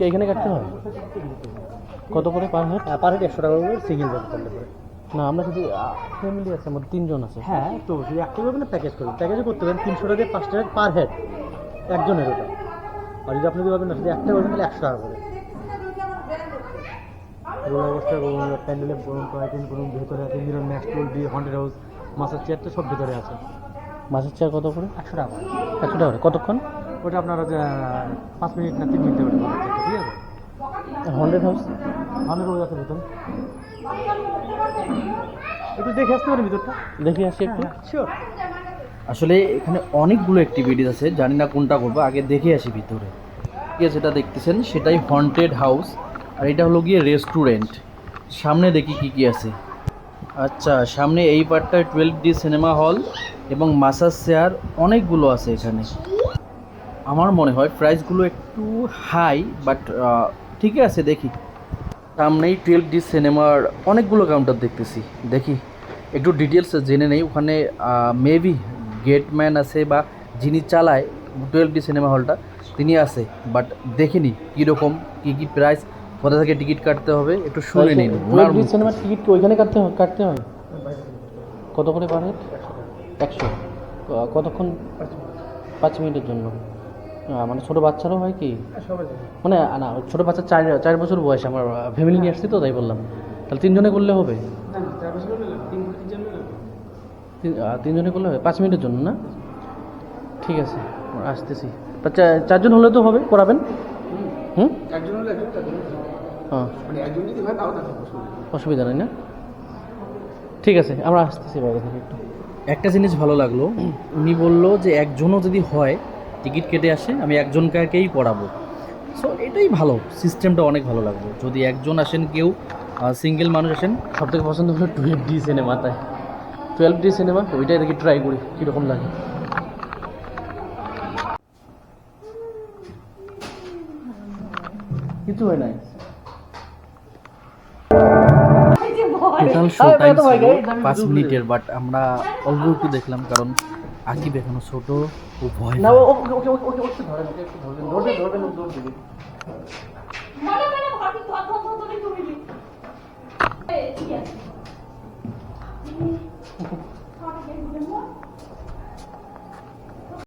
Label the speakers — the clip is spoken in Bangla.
Speaker 1: এখানে কাটতে হয় কত করে পার হেড?
Speaker 2: পার হেড 100 টাকা করে, সিঙ্গেল বেড করলে পরে।
Speaker 1: না আমরা যদি ফ্যামিলি আছে, আমাদের 3 জন আছে।
Speaker 2: হ্যাঁ, তো যদি একটা করবেন না প্যাকেজ করবেন, প্যাকেজও করতে পারেন 300 টাকা 5 টাকা পার হেড একজনের ওটা। আর যদি আপনি করবেন না, যদি একটা করবেন তাহলে 100 টাকা করে। রোলার কোস্টার বলুন, প্যান্ডেলে বলুন, টয় ট্রেন বলুন, ভেতরে আছে mirror max toll D haunted house, massage chair তো সব ভেতরে আছে।
Speaker 1: মাছের চেয়ার কত করে?
Speaker 2: 100 টাকা করে।
Speaker 1: 100 টাকা করে কতক্ষণ?
Speaker 2: ওটা আপনার 5 মিনিট না 3 মিনিটে ওটা মাসাজ চেয়ারটা, ঠিক আছে।
Speaker 1: হন্ড্রেড হাউস
Speaker 2: আমাদের রোজ আছে ভেতরে, একটু দেখে আসতে পারেন ভিতরটা।
Speaker 1: দেখে আসি একটু।
Speaker 2: শিওর।
Speaker 1: আসলে এখানে অনেকগুলো অ্যাক্টিভিটিস আছে, জানি না কোনটা করবো, আগে দেখে আসি ভিতরে। ঠিক আছে, যেটা দেখতেছেন সেটাই হন্টেড হাউস, আর এটা হলো গিয়ে রেস্টুরেন্ট। সামনে দেখি কি কি আছে। আচ্ছা, সামনে এই পার্টটায় 12D সিনেমা হল এবং মাসাজ চেয়ার অনেকগুলো আছে এখানে। আমার মনে হয় প্রাইসগুলো একটু হাই, বাট ঠিক আছে, দেখি। সামনেই 12D সিনেমার অনেকগুলো কাউন্টার দেখতেছি, দেখি একটু ডিটেলস জেনে নেই। ওখানে মেবি গেটম্যান আছে বা যিনি চালায় 12D সিনেমা হলটা তিনি আছে, বাট দেখিনি কীরকম কী কী প্রাইস, কোথা থেকে টিকিট কাটতে হবে একটু শুনে নিন। 12D সিনেমার টিকিট কি ওইখানে কাটতে হয়? কত করে পার হেড? 100। কতক্ষণ? 5 মিনিটের জন্য। মানে ছোটো বাচ্চারও হয় কি? মানে না, ছোটো বাচ্চা 4 বছর বয়স, আমার ফ্যামিলি নিয়ে আসছি তো তাই বললাম। তাহলে 3 জনে করলে হবে? 3 জনে করলে হবে 5 মিনিটের জন্য না? ঠিক আছে, আসতেছি। তা 4 জন হলে তো হবে, করাবেন? হুম, হ্যাঁ, অসুবিধা নেই না? ঠিক আছে, আমরা আসতেছি বাইরে থেকে একটু। একটা জিনিস ভালো লাগলো, উনি বললো যে একজনও যদি হয় টিকিট কেটে আসে, আমি একজনকেই পড়াবো। সো এটাই ভালো, সিস্টেমটা অনেক ভালো লাগলো। যদি একজন আসেন, কেউ সিঙ্গেল মানুষ আসেন। সবথেকে পছন্দ হলো 12D সিনেমা, তাই 12D সিনেমা ওইটাই দেখি, ট্রাই করি কীরকম লাগে। কিছু হয় নাই। টোটাল শো টাইম ছিল 5 মিনিটের, বাট আমরা অল্প একটু দেখলাম, কারণ আকিব এখনো ছোট, ও ভয় পায়।